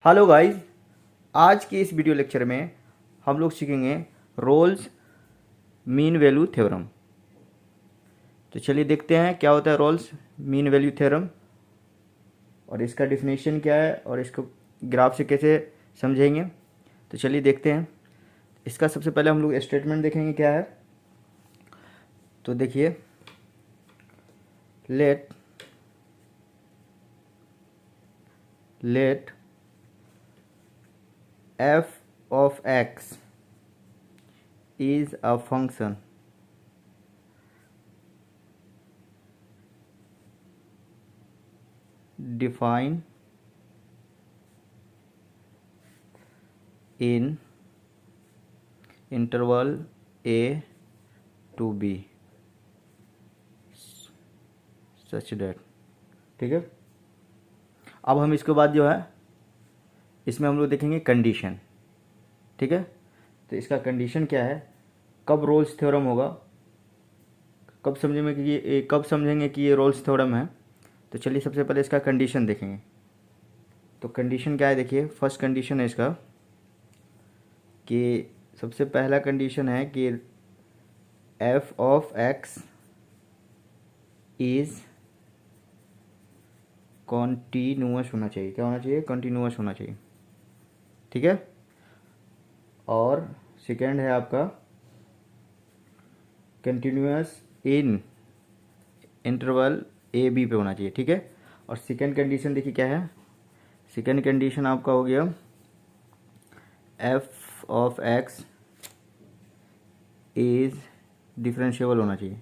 Hello guys, आज के इस वीडियो लेक्चर में हम लोग सीखेंगे रोल्स मीन वैल्यू थ्योरम। तो चलिए देखते हैं क्या होता है रोल्स मीन वैल्यू थ्योरम और इसका डिफिनेशन क्या है और इसको ग्राफ से कैसे समझेंगे। तो चलिए देखते हैं। इसका सबसे पहले हम लोग स्टेटमेंट देखेंगे क्या है। तो देखिए, late f of x is a function defined in interval a to b such that। ठीक है, अब हम इसके बाद जो है इसमें हम लोग देखेंगे कंडीशन। ठीक है, तो इसका कंडीशन क्या है, कब रोल्स थ्योरम होगा, कब समझेंगे कि ये रोल्स थ्योरम है। तो चलिए सबसे पहले इसका कंडीशन देखेंगे। तो कंडीशन क्या है, देखिए फर्स्ट कंडीशन है इसका कि सबसे पहला कंडीशन है कि f of x is continuous होना चाहिए। क्या होना चाहिए? कॉन्टीन्यूअस होना चाहिए। ठीक है, और सेकेंड है आपका continuous in interval a b पे होना चाहिए। ठीक है, और सेकेंड कंडीशन देखिए क्या है, सेकेंड कंडीशन आपका हो गया f of x is differentiable होना चाहिए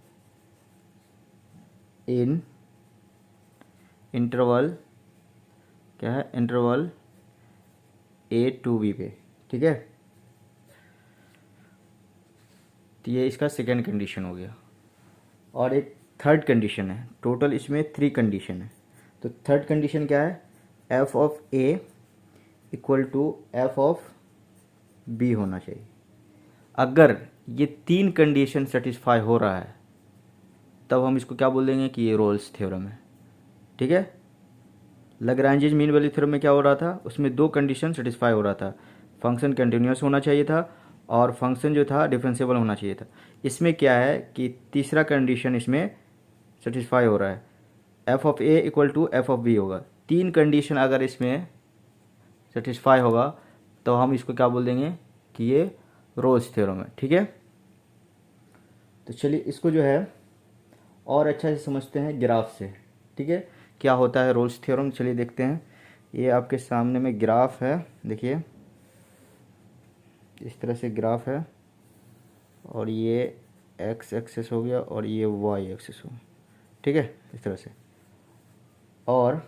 इन इंटरवल, क्या है, इंटरवल ए टू बी पे। ठीक है, तो ये इसका सेकेंड कंडीशन हो गया। और एक थर्ड कंडीशन है, टोटल इसमें 3 कंडीशन है। तो थर्ड कंडीशन क्या है, f of a equal to f of b होना चाहिए। अगर ये 3 कंडीशन सेटिस्फाई हो रहा है तब हम इसको क्या बोल देंगे कि ये रोल्स थ्योरम है। ठीक है, लैग्रेंज मीन वैल्यू थ्योरम में क्या हो रहा था, उसमें 2 कंडीशन सेटिस्फाई हो रहा था, फंक्शन कंटिन्यूअस होना चाहिए था और फंक्शन जो था डिफरेंशिएबल होना चाहिए था। इसमें क्या है कि तीसरा कंडीशन इसमें सेटिस्फाई हो रहा है, f of a equal to f of b होगा। 3 कंडीशन अगर इसमें सेटिस्फाई होगा तो हम इसको क्या बोल देंगे कि ये रोल्स थ्योरम है। ठीक है, तो चलिए इसको जो है और अच्छा से समझते हैं ग्राफ से। ठीक है, क्या होता है रोल्स थ्योरम, चलिए देखते हैं। ये आपके सामने में ग्राफ है, देखिए इस तरह से ग्राफ है और ये एक्स एक्सेस हो गया और ये वाई एक्सेस हो गया। ठीक है, इस तरह से, और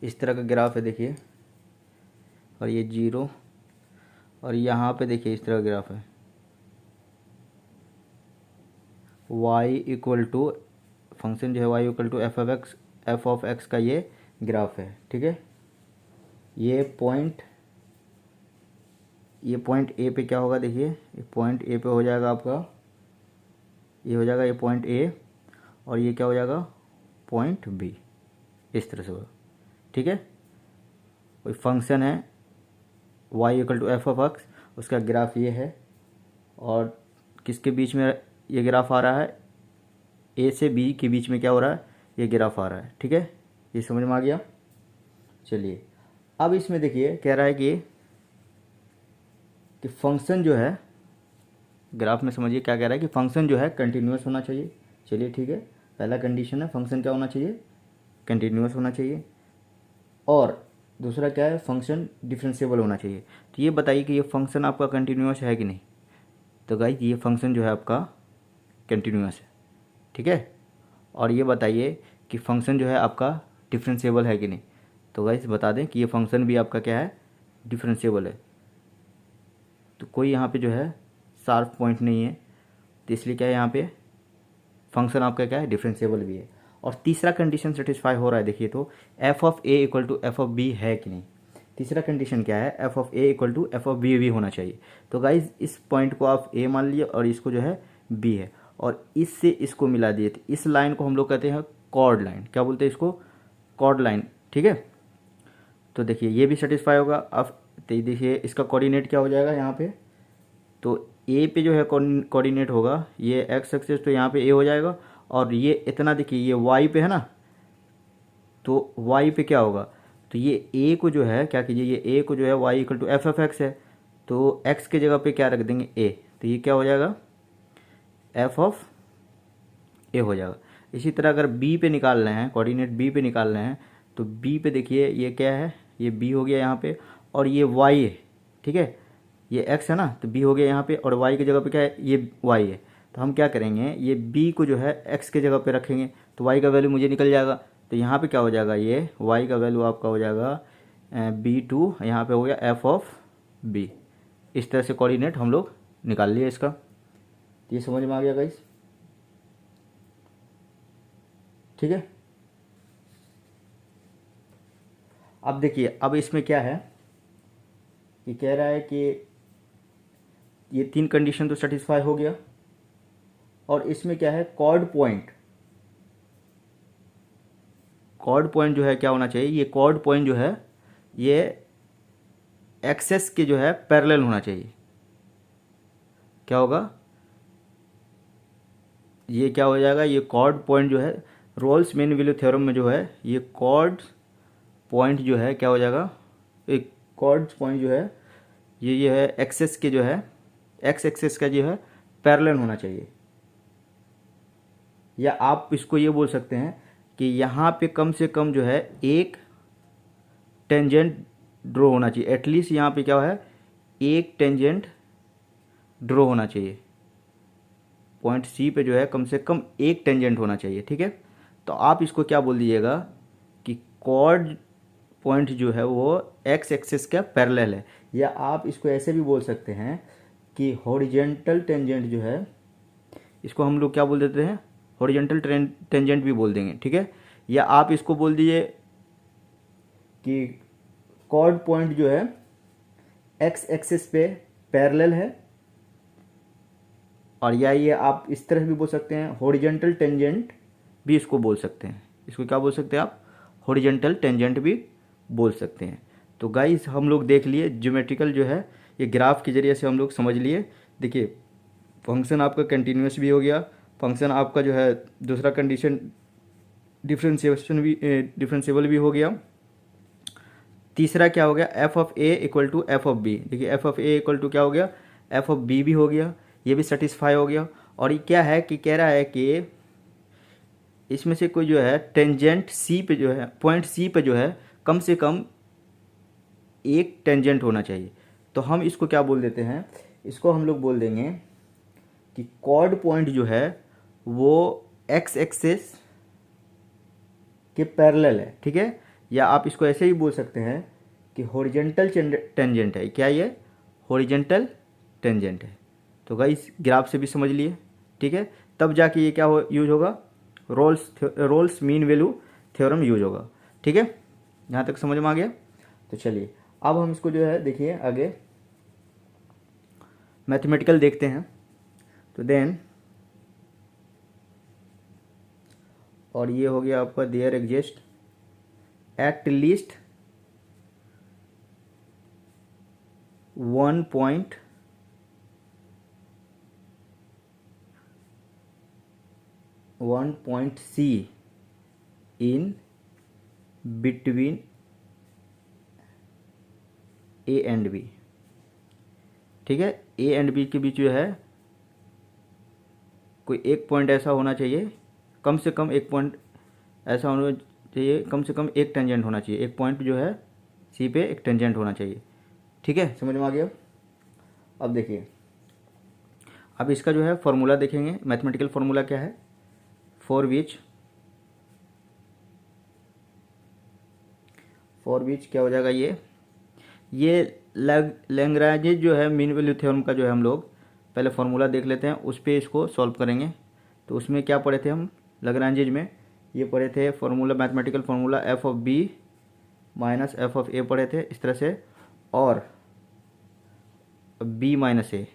इस तरह का ग्राफ है देखिए, और ये 0, और यहाँ पे देखिए इस तरह का ग्राफ है, y इक्वल टू फंक्शन जो है y equal to f of x का ये ग्राफ है। ठीक है, ये पॉइंट ए पे क्या होगा, देखिए ये पॉइंट ए पे हो जाएगा आपका, ये हो जाएगा ये पॉइंट ए, और ये क्या हो जाएगा पॉइंट बी, इस तरह से होगा। ठीक है, कोई फंक्शन है y equal to f of x, उसका ग्राफ ये है, और किसके बीच में ये ग्राफ आ रहा है, ए से बी के बीच में क्या हो रहा है, ये ग्राफ आ रहा है। ठीक है, ये समझ में आ गया। चलिए अब इसमें देखिए कह रहा है कि फंक्शन जो है, ग्राफ में समझिए क्या कह रहा है कि फंक्शन जो है कंटिन्यूअस होना चाहिए। चलिए ठीक है, पहला कंडीशन है फंक्शन क्या होना चाहिए, कंटिन्यूअस होना चाहिए, और दूसरा क्या है, फंक्शन डिफरेंशिएबल होना चाहिए। तो ये बताइए कि ये फंक्शन आपका कंटिन्यूअस है कि नहीं। तो गाइस ये फंक्शन जो है आपका कंटिन्यूअस है। ठीक है, और ये बताइए कि फंक्शन जो है आपका डिफरेंशिएबल है कि नहीं। तो गाइस बता दें कि ये फंक्शन भी आपका क्या है, डिफरेंशिएबल है। तो कोई यहाँ पे जो है शार्प पॉइंट नहीं है, तो इसलिए क्या है, यहाँ पे फंक्शन आपका क्या है, डिफरेंशिएबल भी है। और तीसरा कंडीशन सेटिस्फाई हो रहा है, देखिए तो f of a equal to f of b है कि नहीं। तीसरा कंडीशन क्या है, f of a equal to f of b भी होना चाहिए। तो गाइज इस पॉइंट को आप ए मान लिए और इसको जो है बी है, और इससे इसको मिला दिए, तो इस लाइन को हम लोग कहते हैं कॉर्ड लाइन। क्या बोलते हैं इसको, कॉर्ड लाइन। ठीक है, तो देखिए ये भी सेटिस्फाई होगा। अब तो देखिए इसका कोऑर्डिनेट क्या हो जाएगा यहाँ पे, तो ए पे जो है कोऑर्डिनेट होगा ये एक्स एक्सिस, तो यहाँ पे ए हो जाएगा। और ये इतना देखिए ये वाई पे है ना, तो वाई पे क्या होगा, तो ये ए को जो है क्या कीजिए, ये ए को जो है y equal to f f x है, तो एक्स के जगह पे क्या रख देंगे ए, तो ये क्या हो जाएगा एफ ऑफ ए हो जाएगा। इसी तरह अगर बी पे निकाल रहे हैं, कोऑर्डिनेट बी पे निकाल रहे हैं, तो बी पे देखिए ये क्या है, ये बी हो गया यहाँ पे, और ये वाई है, ठीक है, ये एक्स है ना, तो बी हो गया यहाँ पे, और वाई की जगह पे क्या है, ये वाई है। तो हम क्या करेंगे, ये बी को जो है एक्स के जगह पे रखेंगे, तो वाई का वैल्यू मुझे निकल जाएगा। तो यहाँ पे क्या हो जाएगा, ये वाई का वैल्यू आपका हो जाएगा बी टू, यहाँ पे हो गया एफ ऑफ बी। इस तरह से कोऑर्डिनेट हम लोग निकाल लिए इसका। तो ये समझ में आ गया गाइस, ठीक है। अब देखिए अब इसमें क्या है कि कह रहा है कि ये 3 कंडीशन तो सेटिस्फाई हो गया, और इसमें क्या है कॉर्ड पॉइंट, कॉर्ड पॉइंट जो है क्या होना चाहिए, ये कॉर्ड पॉइंट जो है ये एक्सेस के जो है पैरेलल होना चाहिए। क्या होगा, ये क्या हो जाएगा, ये कॉर्ड पॉइंट जो है रोल्स मेन वैल्यू थ्योरम में जो है ये कॉर्ड पॉइंट जो है क्या हो जाएगा, एक कॉर्ड पॉइंट जो है ये है एक्सेस के जो है एक्स एक्सेस का जो है पैरेलल होना चाहिए। या आप इसको ये बोल सकते हैं कि यहाँ पे कम से कम जो है एक टेंजेंट ड्रॉ होना चाहिए, एटलीस्ट यहाँ पे क्या है एक टेंजेंट ड्रॉ होना चाहिए, पॉइंट सी पे जो है कम से कम एक टेंजेंट होना चाहिए, ठीक है। तो आप इसको क्या बोल दीजिएगा कि कॉर्ड पॉइंट जो है वो एक्स एक्सिस का पैरेलल है। या आप इसको ऐसे भी बोल सकते हैं कि हॉरिजेंटल टेंजेंट जो है, इसको हम लोग क्या बोल देते हैं, हॉरिजेंटल टेंजेंट भी बोल देंगे, ठीक है। या आप इसको बोल दीजिए कि कॉर्ड पॉइंट जो है एक्स एक्सिस पे पैरेलल है, और या ये आप इस तरह भी बोल सकते हैं हॉरिजेंटल टेंजेंट भी इसको बोल सकते हैं। इसको क्या बोल सकते हैं आप, हॉरिजेंटल टेंजेंट भी बोल सकते हैं। तो गाइस हम लोग देख लिए ज्योमेट्रिकल जो है ये ग्राफ के जरिए से हम लोग समझ लिए। देखिए फंक्शन आपका कंटिन्यूस भी हो गया, फंक्शन आपका जो है दूसरा कंडीशन डिफरेंशिएबल भी हो गया। तीसरा क्या हो गया, f of a equal to f of b. देखिए f of a equal to क्या हो गया, एफ ऑफ बी भी हो गया, ये भी सेटिस्फाई हो गया। और ये क्या है कि कह रहा है कि इसमें से कोई जो है टेंजेंट सी पे जो है पॉइंट सी पे जो है कम से कम एक टेंजेंट होना चाहिए। तो हम इसको क्या बोल देते हैं, इसको हम लोग बोल देंगे कि कॉर्ड पॉइंट जो है वो एक्स एक्सिस के पैरेलल है, ठीक है। या आप इसको ऐसे ही बोल सकते हैं कि हॉरिजेंटल टेंजेंट है। क्या ये हॉरिजेंटल टेंजेंट है। तो गाइस ग्राफ से भी समझ लिए, ठीक है। तब जाके ये क्या यूज होगा, Rolle's mean value theorem use होगा, ठीक है। यहाँ तक समझ में आ गया। तो चलिए अब हम इसको जो है देखिए आगे मैथमेटिकल देखते हैं। तो देन और ये हो गया आपका there exist at least 1 point C in between A and B, ठीक है। A एंड B के बीच जो है कोई एक पॉइंट ऐसा होना चाहिए, कम से कम एक पॉइंट ऐसा होना चाहिए, कम से कम एक टेंजेंट होना चाहिए, एक पॉइंट जो है सी पे एक टेंजेंट होना चाहिए, ठीक है। समझ में आ गया। अब देखिए अब इसका जो है फॉर्मूला देखेंगे, मैथमेटिकल फॉर्मूला क्या है, फॉर विच क्या हो जाएगा, ये लैग्रांज जो है मीन वैल्यू थ्योरम का जो है हम लोग पहले फॉर्मूला देख लेते हैं, उस पर इसको सॉल्व करेंगे। तो उसमें क्या पढ़े थे हम लैग्रांज में, ये पढ़े थे formula, mathematical formula f of b minus f of a पढ़े थे इस तरह से, और बी माइनस ए।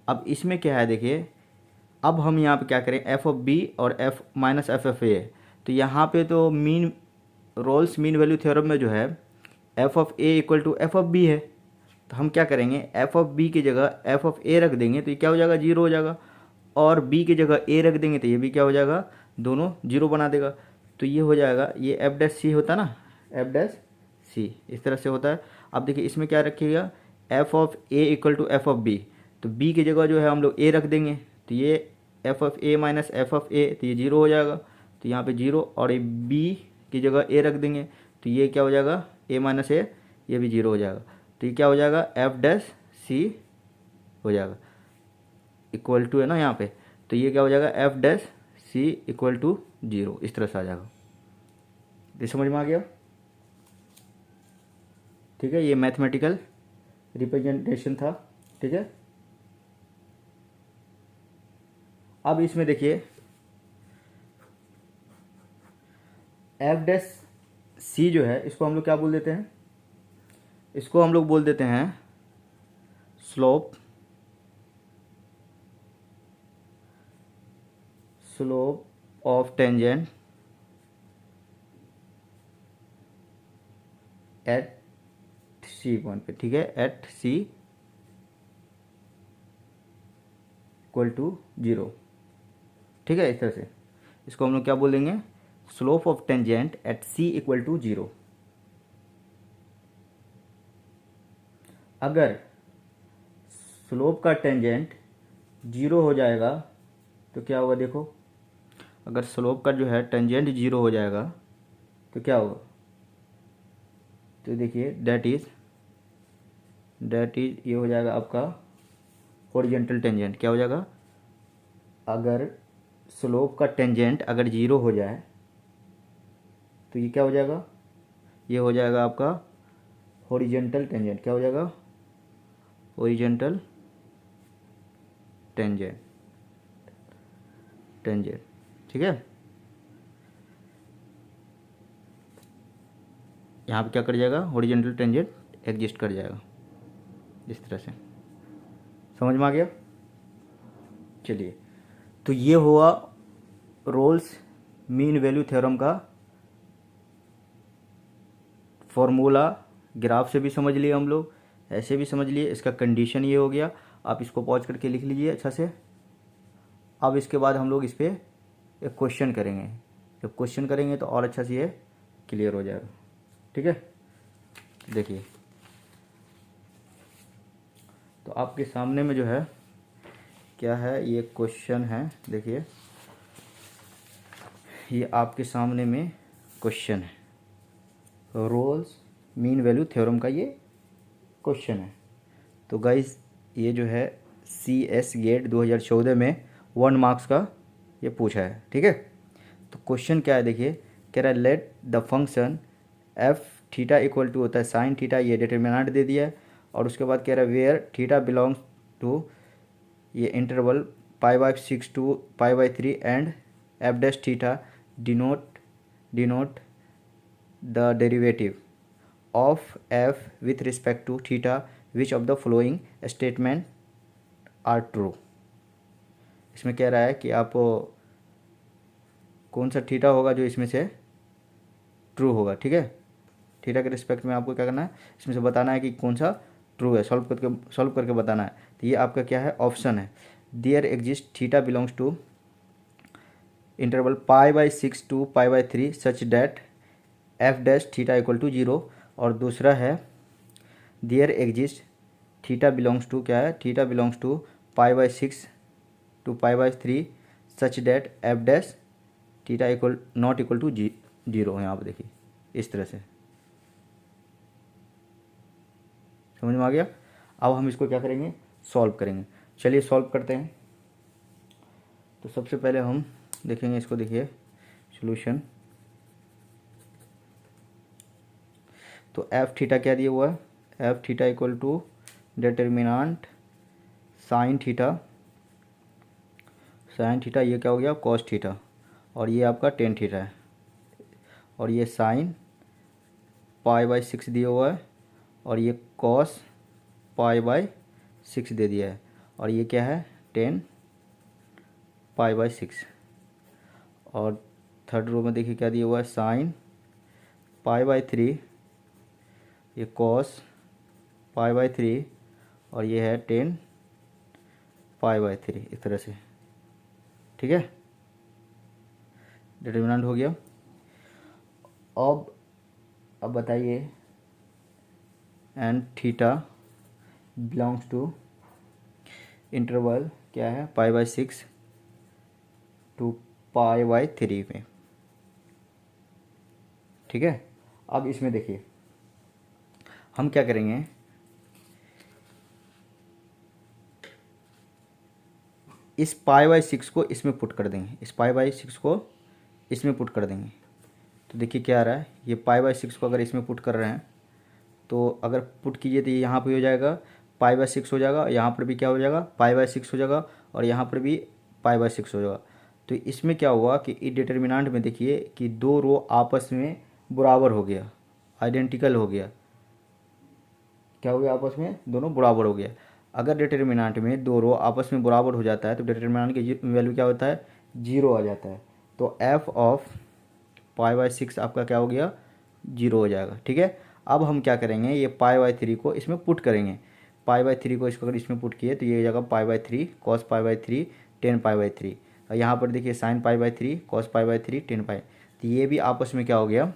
अब इसमें क्या है देखिए, अब हम यहाँ पे क्या करें, एफ ऑफ बी और F minus f of a. तो यहाँ पे तो रोल्स मीन वैल्यू थ्योरम में जो है f of a equal to f of b है, तो हम क्या करेंगे, एफ ऑफ बी की जगह एफ ऑफ ए रख देंगे तो ये क्या हो जाएगा, जीरो हो जाएगा, और बी की जगह ए रख देंगे तो ये भी क्या हो जाएगा, दोनों जीरो बना देगा। तो ये हो जाएगा, ये एफ डैश सी होता है ना, एफ डैश सी इस तरह से होता है। अब देखिए इसमें क्या रखिएगा, f of a equal to f of b, तो बी की जगह जो है हम लोग ए रख देंगे, तो ये f of a minus f of a, तो ये जीरो हो जाएगा, तो यहाँ पे जीरो, और ये बी की जगह ए रख देंगे तो ये क्या हो जाएगा, ए माइनस ए, ये भी जीरो हो जाएगा, तो ये क्या हो जाएगा, एफ डैश सी हो जाएगा, इक्वल टू है ना यहाँ पे, तो ये क्या हो जाएगा, f dash c equal to zero, इस तरह से आ जाएगा। ये समझ में आ गया, ठीक है, ये मैथमेटिकल रिप्रेजेंटेशन था, ठीक है। अब इसमें देखिए एफ डैश सी जो है इसको हम लोग क्या बोल देते हैं, इसको हम लोग बोल देते हैं slope, slope of tangent at c point पे, ठीक है, at c equal to zero, ठीक है। इस तरह से इसको हम लोग क्या बोल देंगे, slope of tangent at c equal to zero. अगर स्लोप का टेंजेंट जीरो हो जाएगा तो क्या होगा, देखो अगर स्लोप का जो है टेंजेंट जीरो हो जाएगा तो क्या होगा, तो देखिए दैट इज ये हो जाएगा आपका हॉरिजॉन्टल टेंजेंट, क्या हो जाएगा, अगर स्लोप का टेंजेंट अगर जीरो हो जाए तो ये क्या हो जाएगा, ये हो जाएगा आपका हॉरिजॉन्टल टेंजेंट, क्या हो जाएगा, हॉरिजॉन्टल टेंजेंट, ठीक है। यहाँ पे क्या कर जाएगा, हॉरिजॉन्टल टेंजेंट एग्जिस्ट कर जाएगा, इस तरह से समझ में आ गया। चलिए, तो ये हुआ रोल्स मीन वैल्यू थ्योरम का फॉर्मूला, ग्राफ से भी समझ लिए हम लोग, ऐसे भी समझ लिए, इसका कंडीशन ये हो गया। आप इसको पॉज करके लिख लीजिए अच्छा से। अब इसके बाद हम लोग इस पर एक क्वेश्चन करेंगे, जब क्वेश्चन करेंगे तो और अच्छा से ये क्लियर हो जाएगा, ठीक है। देखिए, तो आपके सामने में जो है क्या है, ये क्वेश्चन है, देखिए ये आपके सामने में क्वेश्चन है, रोल्स मीन वैल्यू थ्योरम का ये क्वेश्चन है। तो गाइस ये जो है CS गेट 2014 में 1 मार्क्स का ये पूछा है, ठीक है। तो क्वेश्चन क्या है, देखिए कह रहा है let the function f theta equal to होता है साइन थीटा, ये डिटरमिनेंट दे दिया है, और उसके बाद कह रहा है वेयर थीटा बिलोंग्स टू ये interval π/6 to π/3 and f dash theta denote the derivative of f with respect to theta, which of the following statement are true. इसमें कह रहा है कि आप कौन सा थीटा होगा जो इसमें से ट्रू होगा, ठीक है। थीटा के रिस्पेक्ट में आपको क्या करना है, इसमें से बताना है कि कौन सा ट्रू है, सॉल्व करके बताना है। तो ये आपका क्या है, ऑप्शन है, there exist theta belongs to interval π/6 to π/3 such that f dash theta equal to zero, और दूसरा है there exist theta belongs to, क्या है, theta belongs to π/6 to π/3 such that f dash theta equal not equal to zero. यहाँ पर देखिए इस तरह से समझ में आ गया। अब हम इसको क्या करेंगे, सॉल्व करेंगे। चलिए सॉल्व करते हैं। तो सबसे पहले हम देखेंगे इसको, देखिए सॉल्यूशन। तो एफ थीटा क्या दिया हुआ है, f theta equal to determinant sine theta, ये क्या हो गया, कॉस थीटा, और ये आपका टेन थीटा है, और ये साइन π/6 दिया हुआ है, और ये कॉस π/6 दे दिया है, और ये क्या है, टेन π/6, और थर्ड रो में देखिए क्या दिया हुआ है, साइन π/3 ये कॉस पाई बाई 3 और ये है टेन पाई बाई 3, इस तरह से। ठीक है, डिटर्मिनेंट हो गया। अब बताइए and theta belongs to interval क्या है, pi by 6 to pi by 3 में। ठीक है, अब इसमें देखिए हम क्या करेंगे, इस पाई बाई 6 को इसमें पुट कर देंगे, इस पाई बाई 6 को इसमें पुट कर देंगे। तो देखिए क्या आ रहा है, ये पाई बाई 6 को अगर इसमें पुट कर रहे हैं तो अगर पुट कीजिए तो ये यहाँ पर हो जाएगा पाई बाई 6 हो जाएगा, यहाँ पर भी क्या हो जाएगा पाई बाई 6 हो जाएगा, और यहाँ पर भी पाई बाई 6 हो जाएगा। तो इसमें क्या हुआ कि इस डिटर्मिनेंट में देखिए कि दो रो आपस में बराबर हो गया, आइडेंटिकल हो गया। क्या हो गया, आपस में दोनों बराबर हो गया। अगर डिटर्मिनेंट में दो रो आपस में बराबर हो जाता है तो डिटर्मिनेंट की वैल्यू क्या होता है, 0 आ जाता है। तो एफ ऑफ पाई बाई 6 आपका क्या हो गया, 0 हो जाएगा। ठीक है, अब हम क्या करेंगे, ये पाई बाई 3 को इसमें पुट करेंगे। पाई बाई 3 को इसको अगर इसमें पुट किए तो ये हो जाएगा pi by 3 cos pi by 3 tan pi by 3, और यहाँ पर देखिए sine pi by 3 cos pi by 3 tan pi. तो ये भी आपस में क्या हो गया,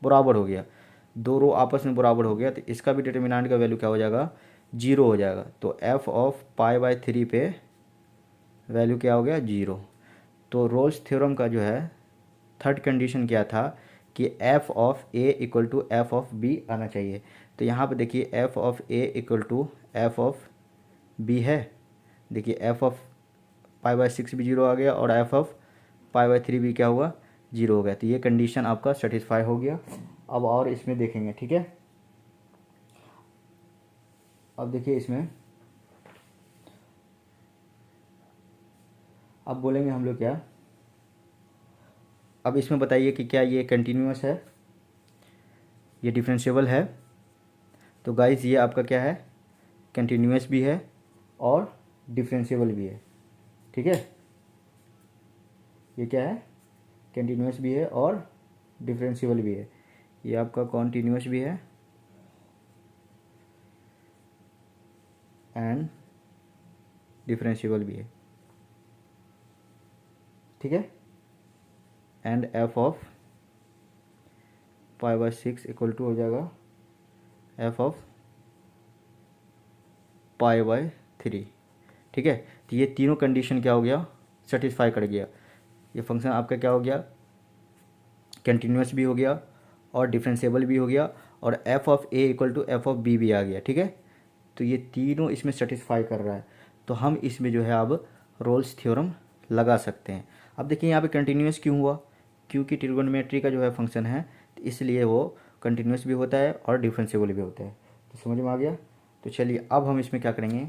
बराबर हो गया। दो रो आपस में बराबर हो गया तो इसका भी डिटर्मिनेंट का वैल्यू क्या हो जाएगा, 0 हो जाएगा। तो एफ ऑफ पाई बाई 3 पे वैल्यू क्या हो गया, 0। तो रोल्स थ्योरम का जो है थर्ड कंडीशन क्या था कि f of a equal to f of b आना चाहिए। तो यहाँ पे देखिए f of a equal to f of b है। देखिए एफ ऑफ पाई बाई 6 भी 0 आ गया और एफ ऑफ पाई बाई 3 भी क्या हुआ, 0 हो गया। तो ये कंडीशन आपका सेटिस्फाई हो गया। अब और इसमें देखेंगे। ठीक है, अब देखिए इसमें अब बोलेंगे हम लोग क्या, अब इसमें बताइए कि क्या ये कंटिन्यूअस है, ये डिफरेंशिएबल है। तो गाइस ये आपका क्या है, कंटिन्यूअस भी है और डिफरेंशिएबल भी है। ठीक है, ये क्या है, कंटिन्यूअस भी है और डिफरेंशिएबल भी है। ये आपका कॉन्टिन्यूअस भी है एंड डिफरेंशिएबल भी है। ठीक है, and f of pi by 6 equal to हो जाएगा एफ ऑफ पाई बाई 3। ठीक है, तो ये तीनों कंडीशन क्या हो गया, सेटिस्फाई कर गया। ये फंक्शन आपका क्या हो गया, कंटिन्यूअस भी हो गया और डिफरेंशिएबल भी हो गया और f of a equal to f of b भी आ गया। ठीक है, तो ये तीनों इसमें सेटिस्फाई कर रहा है। तो हम इसमें जो है अब रोल्स थ्योरम लगा सकते हैं। अब देखिए यहाँ पे कंटिन्यूअस क्यों हुआ, क्योंकि ट्रिगोनोमेट्री का जो है फंक्शन है तो इसलिए वो कंटिन्यूअस भी होता है और डिफरेंशिएबल भी होता है। तो समझ में आ गया। तो चलिए अब हम इसमें क्या करेंगे,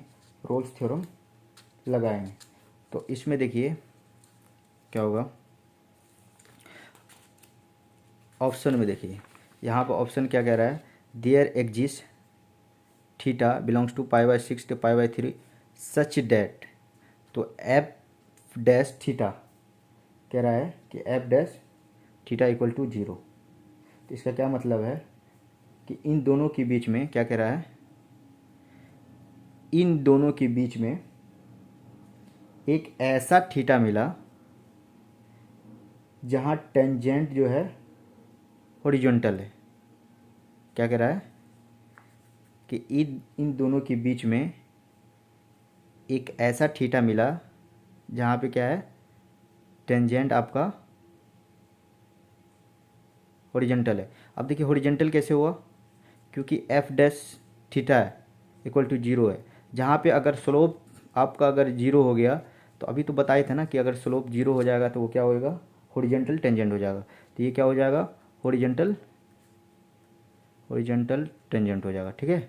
रोल्स थ्योरम लगाएंगे। तो इसमें देखिए क्या होगा, ऑप्शन में देखिए यहाँ पर ऑप्शन क्या कह रहा है, there exist theta belongs to pi by 6 to pi by 3 such that. तो एफ डैश थीटा कह रहा है कि f dash theta equal to 0। तो इसका क्या मतलब है कि इन दोनों के बीच में क्या कह रहा है, इन दोनों के बीच में एक ऐसा थीटा मिला जहाँ टेंजेंट जो है हॉरिजॉन्टल है। क्या कह रहा है कि इन दोनों के बीच में एक ऐसा थीटा मिला जहाँ पे क्या है, टेंजेंट आपका हॉरिजॉन्टल है। अब देखिए हॉरिजॉन्टल कैसे हुआ, क्योंकि f dash theta equal to 0 है। जहाँ पे अगर स्लोप आपका अगर 0 हो गया तो अभी तो बताए थे ना कि अगर स्लोप 0 हो जाएगा तो वो क्या होएगा, हॉरिजॉन्टल टेंजेंट हो जाएगा। तो ये क्या हो जाएगा, हॉरिजॉन्टल टेंजेंट हो जाएगा। ठीक है,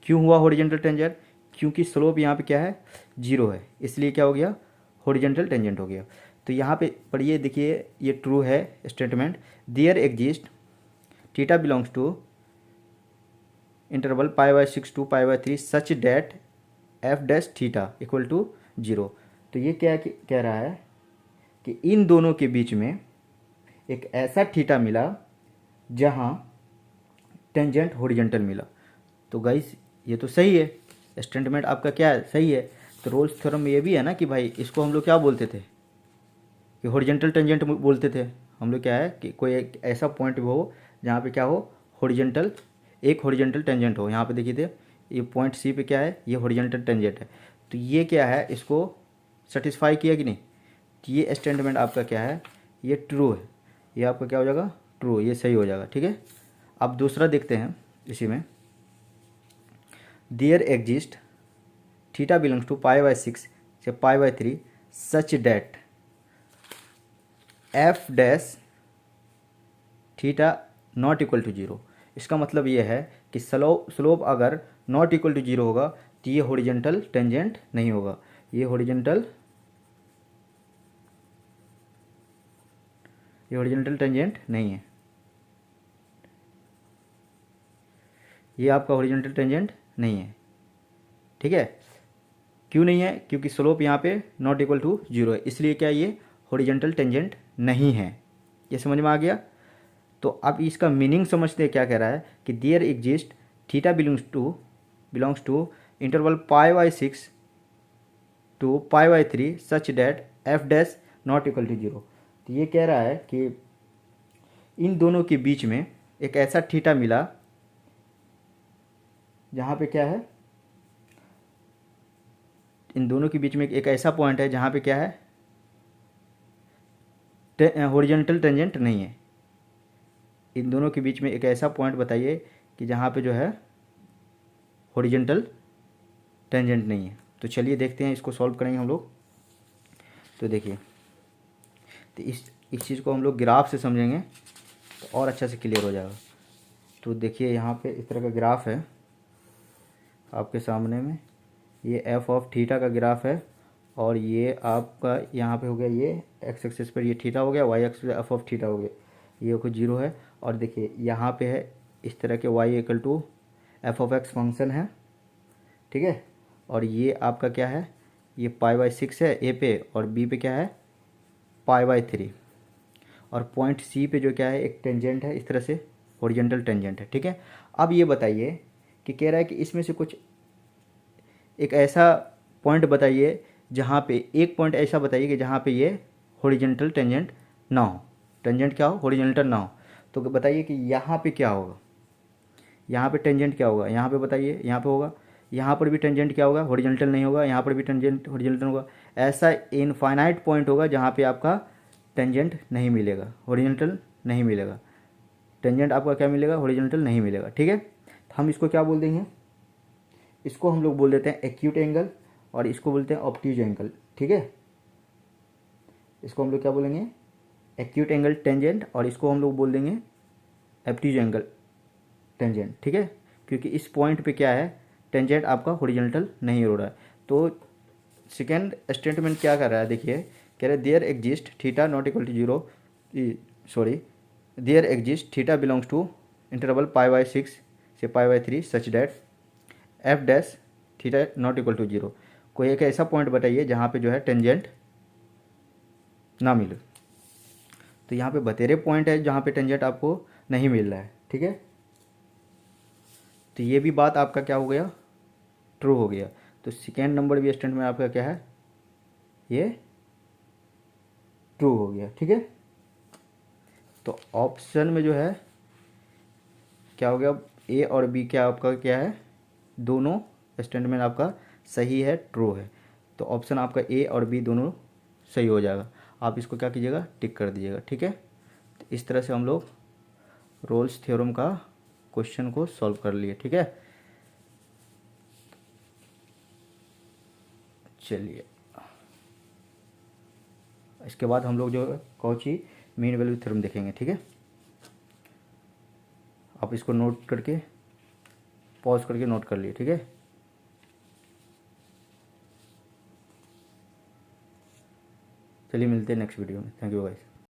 क्यों हुआ हॉरिजॉन्टल टेंजेंट, क्योंकि स्लोप यहाँ पे क्या है, 0 है, इसलिए क्या हो गया, हॉरिजॉन्टल टेंजेंट हो गया। तो यहाँ पे पढ़िए, देखिए ये ट्रू है statement, there exist theta belongs to interval pi by 6 to pi by 3 such that f dash theta equal to 0। तो ये क्या कह रहा है कि इन दोनों के बीच में एक ऐसा थीटा मिला जहाँ टेंजेंट हॉरिजॉन्टल मिला। तो गाइस ये तो सही है, स्टेटमेंट आपका क्या है, सही है। तो रोल्स थ्योरम में ये भी है ना कि भाई इसको हम लोग क्या बोलते थे कि हॉरिजॉन्टल टेंजेंट बोलते थे हम लोग। क्या है कि कोई एक ऐसा पॉइंट हो जहाँ पे क्या हो, हॉरिजॉन्टल, एक हॉरिजॉन्टल टेंजेंट हो। यहाँ पे देखिए थे ये पॉइंट सी पे क्या है, ये हॉरिजॉन्टल टेंजेंट है। तो ये क्या है, इसको सेटिस्फाई किया कि नहीं, तो ये स्टेटमेंट आपका क्या है, ये ट्रू है। ये आपका क्या हो जाएगा, ट्रू, ये सही हो जाएगा। ठीक है, अब दूसरा देखते हैं इसी में। There exist theta belongs to π/6 से π/3 such that f dash theta not equal to zero. इसका मतलब ये है कि स्लोप अगर नॉट इक्वल टू जीरो होगा तो ये हॉरिजॉन्टल टेंजेंट नहीं होगा, ये हॉरिजॉन्टल टेंजेंट नहीं है, ये आपका हॉरिजॉन्टल टेंजेंट नहीं है। ठीक है, क्यों नहीं है, क्योंकि स्लोप यहाँ पे नॉट इक्वल टू जीरो है, इसलिए क्या ये हॉरिजॉन्टल टेंजेंट नहीं है। ये समझ में आ गया। तो अब इसका मीनिंग समझते हैं, क्या कह रहा है कि there exist theta belongs to interval π/6 to π/3 such that f dash not equal to zero. तो ये कह रहा है कि इन दोनों के बीच में एक ऐसा थीटा मिला जहाँ पे क्या है, इन दोनों के बीच में एक ऐसा पॉइंट है जहाँ पे क्या है, हॉरिजॉन्टल टेंजेंट नहीं है। इन दोनों के बीच में एक ऐसा पॉइंट बताइए कि जहाँ पे जो है हॉरिजॉन्टल टेंजेंट नहीं है। तो चलिए देखते हैं, इसको सॉल्व करेंगे हम लोग। तो देखिए, तो इस चीज़ को हम लोग ग्राफ से समझेंगे तो और अच्छा से क्लियर हो जाएगा। तो देखिए यहाँ पे इस तरह का ग्राफ है आपके सामने में, ये एफ ऑफ थीटा का ग्राफ है, और ये आपका यहाँ पे हो गया, ये एक्स एक्सिस पर ये थीटा हो गया, y axis f of theta हो गया, ये कोई जीरो है। और देखिए यहाँ पे है इस तरह के y equal to f of x function है। ठीक है, और ये आपका क्या है, ये π/6 है ए पे, और बी पे क्या है π/3, और पॉइंट सी पे जो क्या है एक टेंजेंट है, इस तरह से हॉरिजॉन्टल टेंजेंट है। ठीक है, अब ये बताइए कि कह रहा है कि इसमें से कुछ एक ऐसा पॉइंट बताइए जहाँ पे, एक पॉइंट ऐसा बताइए कि जहाँ पे ये हॉरिजॉन्टल टेंजेंट ना हो। टेंजेंट क्या हो, हॉरिजॉन्टल ना हो। तो बताइए कि यहाँ पे क्या होगा, यहाँ पे टेंजेंट क्या होगा, यहाँ पे बताइए, यहाँ पे होगा, यहाँ पर भी टेंजेंट क्या होगा, हॉरिजॉन्टल नहीं होगा, यहाँ पर भी टेंजेंट हॉरिजॉन्टल होगा। ऐसा इनफाइनाइट पॉइंट होगा जहाँ पे आपका टेंजेंट नहीं मिलेगा, हॉरिजॉन्टल नहीं मिलेगा। टेंजेंट आपका क्या मिलेगा, हॉरिजॉन्टल नहीं मिलेगा। ठीक है, तो हम इसको क्या बोल देंगे, इसको हम लोग बोल देते हैं एक्यूट एंगल, और इसको बोलते हैं ऑब्ट्यूज एंगल। ठीक है, इसको हम लोग क्या बोलेंगे, एक्यूट एंगल टेंजेंट, और इसको हम लोग बोल देंगे ऑब्ट्यूज एंगल टेंजेंट। ठीक है, क्योंकि इस पॉइंट पे क्या है, टेंजेंट आपका हॉरिजॉन्टल नहीं हो रहा है। तो सेकेंड स्टेटमेंट क्या कर रहा है, देखिए कह रहा है there exist theta not equal to zero, sorry, there exist theta belongs to interval π/6 से π/3 such that f dash theta not equal to zero. कोई एक ऐसा पॉइंट बताइए जहाँ पे जो है टेंजेंट ना मिले। तो यहाँ पे बतेरे पॉइंट है जहाँ पे टेंजेंट आपको नहीं मिल रहा है। ठीक है, तो ये भी बात आपका क्या हो गया, ट्रू हो गया। तो सेकेंड नंबर भी स्टेटमेंट में आपका क्या है, ये ट्रू हो गया। ठीक है, तो ऑप्शन में जो है क्या हो गया, ए और बी क्या आपका क्या है, दोनों स्टेटमेंट आपका सही है, ट्रू है। तो ऑप्शन आपका ए और बी दोनों सही हो जाएगा। आप इसको क्या कीजिएगा, टिक कर दीजिएगा। ठीक है, तो इस तरह से हम लोग रोल्स थ्योरम का क्वेश्चन को सॉल्व कर लिए। ठीक है, चलिए इसके बाद हम लोग जो है कौची मीन वैल्यू थ्योरम देखेंगे। ठीक है, आप इसको नोट करके पॉज करके नोट कर लिए। ठीक है, चलिए मिलते हैं नेक्स्ट वीडियो में। Thank you guys.